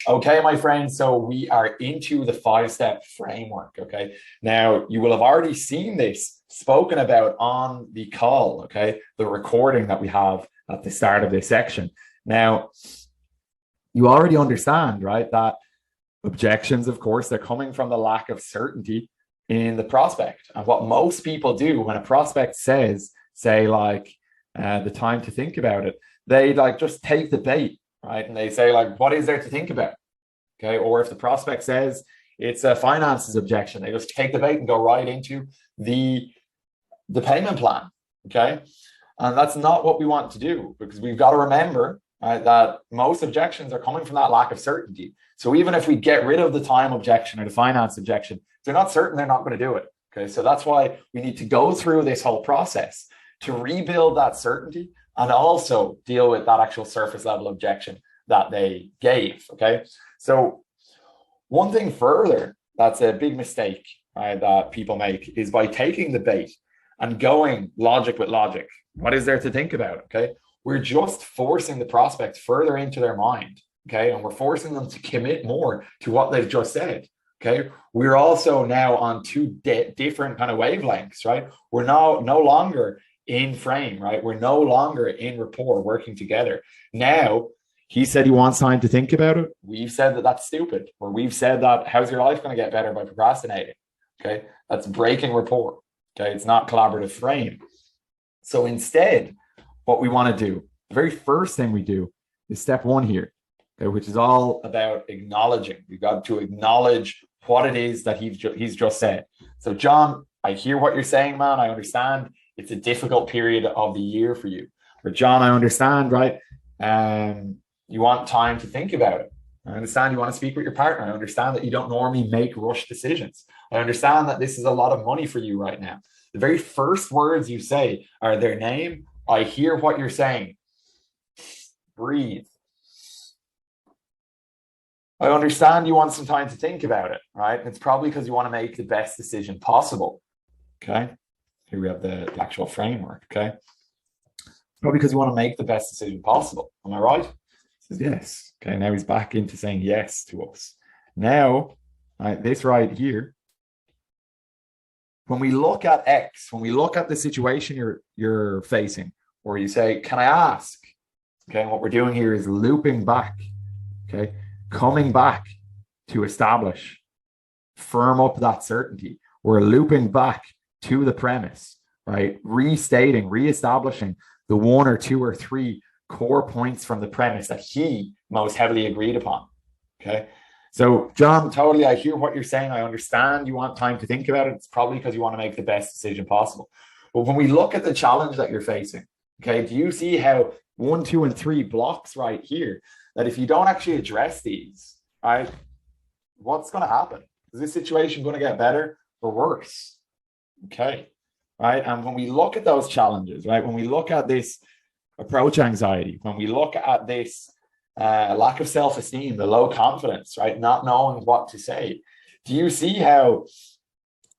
Okay, my friends, so we are into the five-step framework. Okay, now you will have already seen this spoken about on the call, okay, the recording that we have at the start of this section. Now, you already understand, right, that objections, of course, they're coming from the lack of certainty in the prospect. And what most people do when a prospect says, say, like, the time to think about it, they like just take the bait, right? And they say, like, what is there to think about? Okay. Or if the prospect says it's a finances objection, they just take the bait and go right into the payment plan. Okay. And that's not what we want to do, because we've got to remember, right, that most objections are coming from that lack of certainty. So even if we get rid of the time objection or the finance objection, they're not certain they're not going to do it. Okay. So that's why we need to go through this whole process to rebuild that certainty and also deal with that actual surface level objection that they gave. Okay. So one thing further that's a big mistake, right, that people make is by taking the bait and going logic with logic. What is there to think about? Okay. We're just forcing the prospect further into their mind. Okay. And we're forcing them to commit more to what they've just said. Okay. We're also now on two different kind of wavelengths, right? We're now no longer in frame, right? We're no longer in rapport working together. Now, he said he wants time to think about it. We've said that that's stupid. Or we've said that how's your life going to get better by procrastinating? Okay. That's breaking rapport. Okay. It's not collaborative frame. So instead, what we want to do, the very first thing we do is step one here, okay, which is all about acknowledging. We've got to acknowledge what it is that he's just said. So, John, I hear what you're saying, man. I understand it's a difficult period of the year for you. But John, I understand, right? You want time to think about it. I understand you want to speak with your partner. I understand that you don't normally make rush decisions. I understand that this is a lot of money for you right now. The very first words you say are their name. I hear what you're saying. Breathe. I understand you want some time to think about it, right? It's probably because you want to make the best decision possible. Okay. Here we have the actual framework. Okay. Probably because you want to make the best decision possible. Am I right? He says yes. Okay. Now he's back into saying yes to us. Now, right, this right here, when we look at X, when we look at the situation you're facing, or you say, can I ask? Okay, and what we're doing here is looping back, okay, coming back to establish, firm up that certainty. We're looping back to the premise, right? Restating, reestablishing the one or two or three core points from the premise that he most heavily agreed upon. Okay. So, John, totally, I hear what you're saying. I understand you want time to think about it. It's probably because you want to make the best decision possible. But when we look at the challenge that you're facing, okay, do you see how 1, 2, and 3 blocks right here, that if you don't actually address these, right, what's going to happen? Is this situation going to get better or worse? Okay, right. And when we look at those challenges, right, when we look at this approach anxiety, when we look at this lack of self-esteem, the low confidence, right, not knowing what to say, do you see how,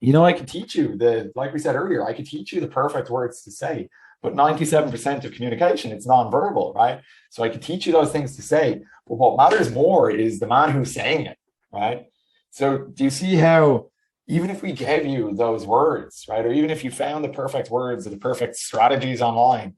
I could teach you like we said earlier, I could teach you the perfect words to say, but 97% of communication, it's nonverbal, right? So I could teach you those things to say, but what matters more is the man who's saying it, right? So do you see how even if we gave you those words, right, or even if you found the perfect words or the perfect strategies online,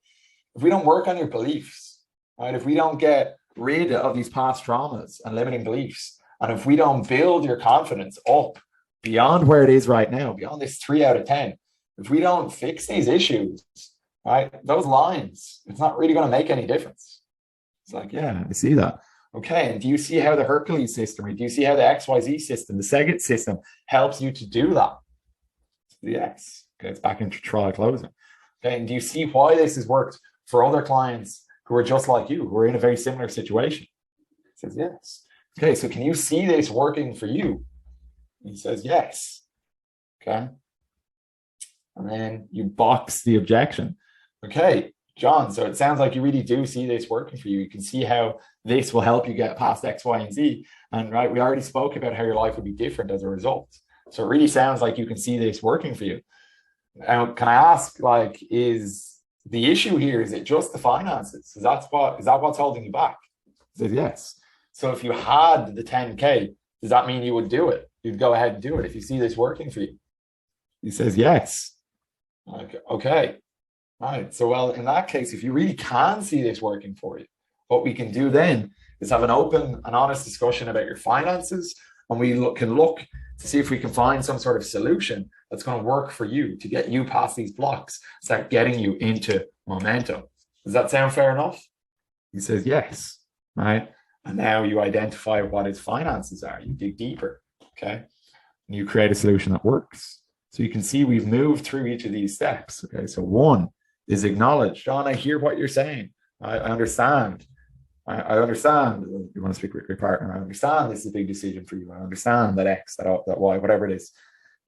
if we don't work on your beliefs, right, if we don't get rid of these past traumas and limiting beliefs, and if we don't build your confidence up beyond where it is right now, beyond this 3 out of 10, if we don't fix these issues, right, those lines, it's not really going to make any difference. It's like, yeah, I see that. Okay, and do you see how the Hercules system, or do you see how the XYZ system, the SEGIT system helps you to do that? Yes. Okay, it's back into trial closing. Okay, and do you see why this has worked for other clients who are just like you, who are in a very similar situation? He says, yes. Okay, so can you see this working for you? He says, yes. Okay. And then you box the objection. Okay, John, so it sounds like you really do see this working for you. You can see how this will help you get past X, Y, and Z. And right, we already spoke about how your life would be different as a result. So it really sounds like you can see this working for you. Now, can I ask, like, is the issue here, is it just the finances? Is that what's holding you back? He says, yes. So if you had the 10K, does that mean you would do it? You'd go ahead and do it if you see this working for you. He says, yes. Okay. All right. So, well, in that case, if you really can see this working for you, what we can do then is have an open and honest discussion about your finances. And we can look to see if we can find some sort of solution that's going to work for you to get you past these blocks, start getting you into momentum. Does that sound fair enough? He says, yes. Right. And now you identify what his finances are. You dig deeper. Okay. And you create a solution that works. So you can see we've moved through each of these steps. Okay. So one is acknowledge. John, I hear what you're saying. I understand. I understand. You want to speak with your partner. I understand this is a big decision for you. I understand that X, that Y, whatever it is.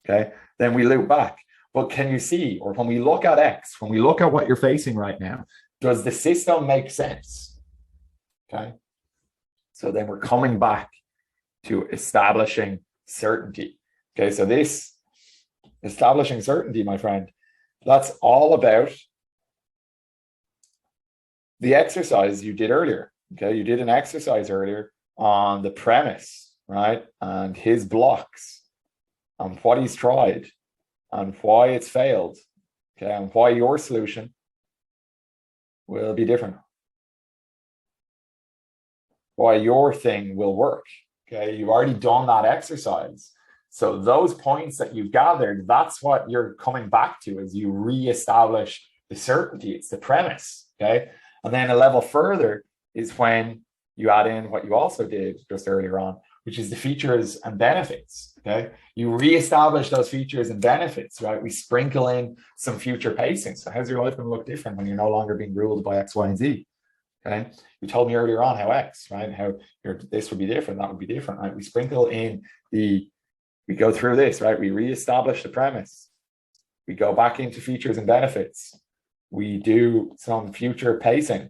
Okay. Then we loop back. But can you see, or when we look at X, when we look at what you're facing right now, does the system make sense? Okay. So then we're coming back to establishing certainty. Okay. So this establishing certainty, my friend, that's all about the exercise you did earlier. Okay. You did an exercise earlier on the premise, right? And his blocks and what he's tried and why it's failed. Okay. And why your solution will be different. Why your thing will work. Okay. You've already done that exercise. So those points that you've gathered, that's what you're coming back to as you reestablish the certainty. It's the premise. Okay. And then a level further is when you add in what you also did just earlier on, which is the features and benefits. Okay. You reestablish those features and benefits, right? We sprinkle in some future pacing. So how's your life going to look different when you're no longer being ruled by X, Y, and Z? Okay. You told me earlier on how X, right? How this would be different, that would be different, right? We sprinkle in we go through this, right? We reestablish the premise. We go back into features and benefits. We do some future pacing.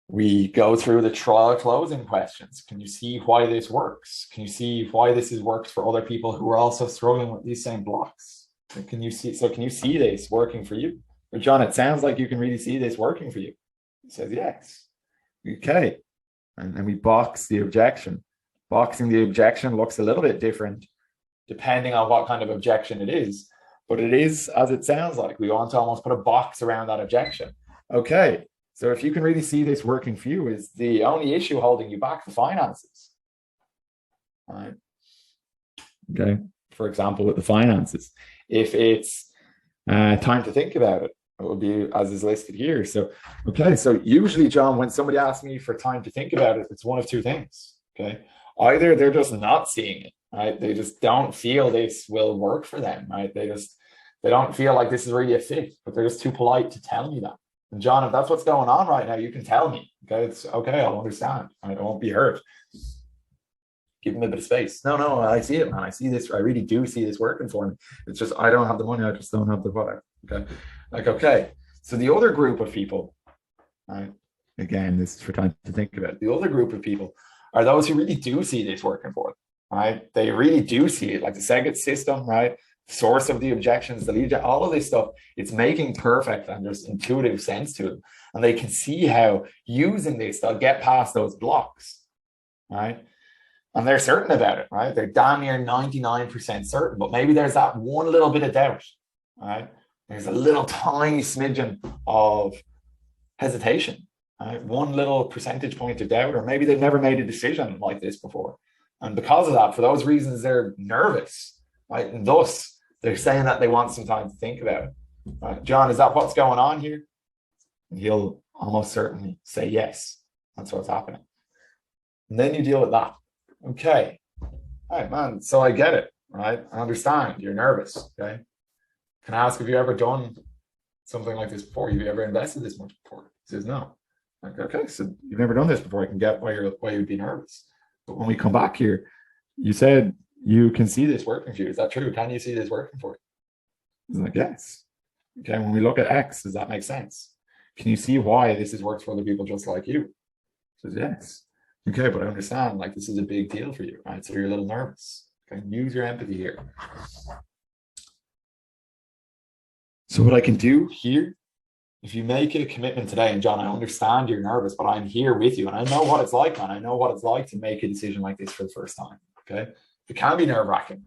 We go through the trial closing questions. Can you see why this works? Can you see why this works for other people who are also struggling with these same blocks? Can you see this working for you? But John, it sounds like you can really see this working for you. He says, yes. Okay. And we box the objection. Boxing the objection looks a little bit different depending on what kind of objection it is. But it is, as it sounds like, we want to almost put a box around that objection. Okay. So if you can really see this working for you, is the only issue holding you back the finances. All right. Okay. For example, with the finances, if it's time to think about it, it will be as is listed here. So, okay. So usually, John, when somebody asks me for time to think about it, it's one of two things. Okay. Either they're just not seeing it, right? They just don't feel this will work for them, right? They don't feel like this is really a fit, but they're just too polite to tell me that. And John, if that's what's going on right now, you can tell me. Okay, it's okay. I'll understand. I won't be hurt. Give them a bit of space. No, I see it, man. I see this. I really do see this working for me. It's just I don't have the money. I just don't have the product. Okay, okay. So the other group of people, right? Again, this is for time to think about it. The other group of people are those who really do see this working for them, right? They really do see it, like the Segget system, right? Source of the objections, the lead, all of this stuff, it's making perfect and just intuitive sense to them. And they can see how using this, they'll get past those blocks, right? And they're certain about it, right? They're damn near 99% certain, but maybe there's that one little bit of doubt, right? There's a little tiny smidgen of hesitation, right? One little percentage point of doubt, or maybe they've never made a decision like this before. And because of that, for those reasons, they're nervous, right? And thus, they're saying that they want some time to think about it. Right? John, is that what's going on here? And he'll almost certainly say yes. That's what's happening. And then you deal with that. Okay. All right, man. So I get it, right? I understand. You're nervous, okay? Can I ask if you ever done something like this before? Have you ever invested this much before? He says, no. Like, okay, so you've never done this before. I can get why you'd be nervous. But when we come back here, you said you can see this working for you. Is that true? Can you see this working for you? He's like, yes. Okay, when we look at X, does that make sense? Can you see why this has worked for other people just like you? He says, yes. Okay, but I understand, like, this is a big deal for you, right? So you're a little nervous. Okay, use your empathy here. So what I can do here if you make a commitment today, and John, I understand you're nervous, but I'm here with you, and I know what it's like, man. I know what it's like to make a decision like this for the first time. Okay, it can be nerve-wracking.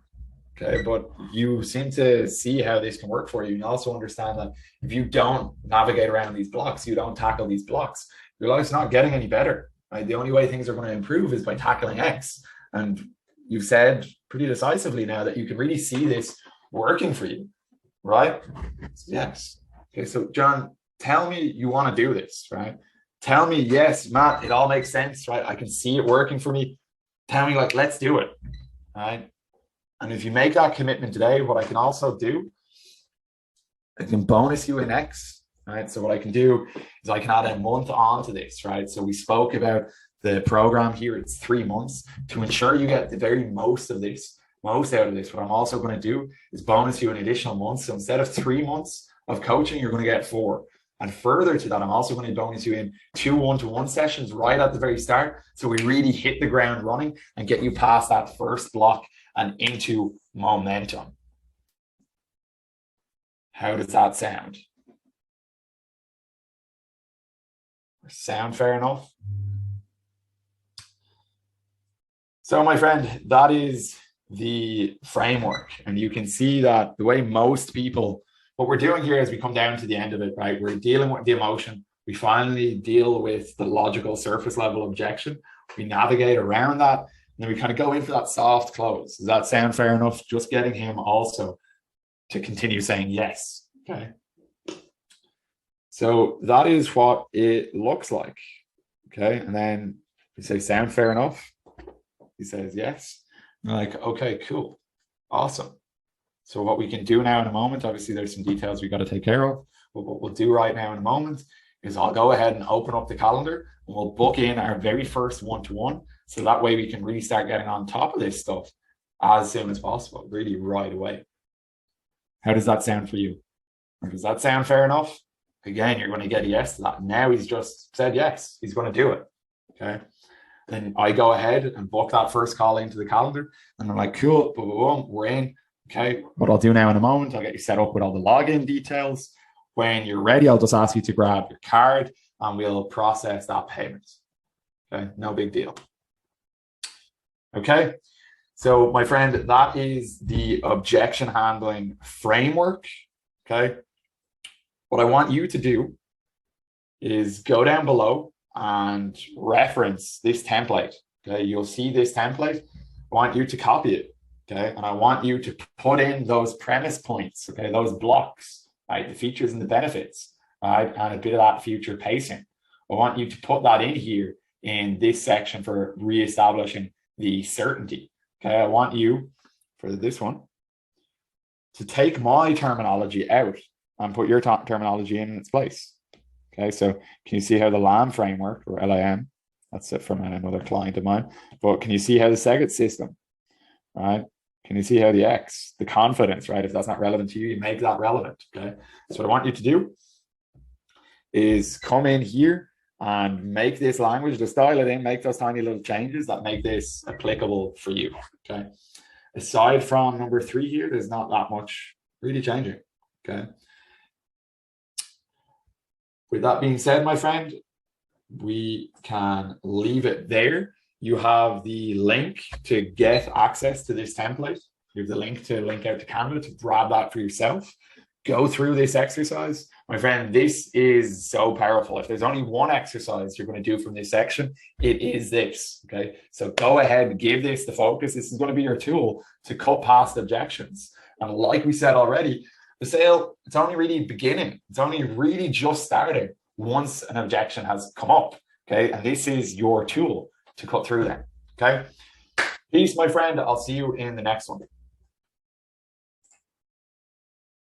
Okay, but you seem to see how this can work for you. You also understand that if you don't navigate around these blocks, you don't tackle these blocks, your life's not getting any better. Right? The only way things are going to improve is by tackling X. And you've said pretty decisively now that you can really see this working for you, right? Yes. Okay, so John, tell me you want to do this, right? Tell me, yes, Matt, it all makes sense, right? I can see it working for me. Tell me, like, let's do it, right? And if you make that commitment today, what I can also do, I can bonus you in X, right? So what I can do is I can add a month onto this, right? So we spoke about the program here. It's 3 months to ensure you get the very most of this, most out of this. What I'm also going to do is bonus you an additional month. So instead of 3 months of coaching, you're going to get 4. And further to that, I'm also going to bonus you in 2 one-to-one sessions right at the very start. So we really hit the ground running and get you past that first block and into momentum. How does that sound? Sound fair enough? So my friend, that is the framework. And you can see that the way most people, what we're doing here as we come down to the end of it, right? We're dealing with the emotion. We finally deal with the logical surface level objection. We navigate around that. And then we kind of go in for that soft close. Does that sound fair enough? Just getting him also to continue saying yes. Okay. So that is what it looks like. Okay. And then we say, sound fair enough? He says yes. And we're like, okay, cool. Awesome. So what we can do now in a moment, obviously there's some details we got to take care of. But what we'll do right now in a moment is I'll go ahead and open up the calendar and we'll book in our very first one-to-one. So that way we can really start getting on top of this stuff as soon as possible, really right away. How does that sound for you? Or does that sound fair enough? Again, you're going to get a yes to that. Now he's just said yes, he's going to do it. Okay. Then I go ahead and book that first call into the calendar. And I'm like, cool, boom, boom, boom, we're in. Okay. What I'll do now in a moment, I'll get you set up with all the login details. When you're ready, I'll just ask you to grab your card and we'll process that payment. Okay. No big deal. Okay. So my friend, that is the objection handling framework. Okay. What I want you to do is go down below and reference this template. Okay. You'll see this template. I want you to copy it. Okay. And I want you to put in those premise points. Okay. Those blocks, right? The features and the benefits, right? And a bit of that future pacing. I want you to put that in here in this section for reestablishing the certainty. Okay. I want you for this one to take my terminology out and put your terminology in its place. Okay. So can you see how the LAM framework, or LAM, that's it from another client of mine, but can you see how the SEGIT system, right? Can you see how the X, the confidence, right? If that's not relevant to you, you make that relevant. Okay. So what I want you to do is come in here and make this language, just dial it in, make those tiny little changes that make this applicable for you. Okay. Aside from number 3 here, there's not that much really changing. Okay. With that being said, my friend, we can leave it there. You have the link to get access to this template. You have the link to link out to Canva to grab that for yourself. Go through this exercise. My friend, this is so powerful. If there's only one exercise you're going to do from this section, it is this. Okay. So go ahead, give this the focus. This is going to be your tool to cut past objections. And like we said already, the sale, it's only really beginning. It's only really just starting once an objection has come up. Okay. And this is your tool to cut through them. Okay. Peace, my friend. I'll see you in the next one.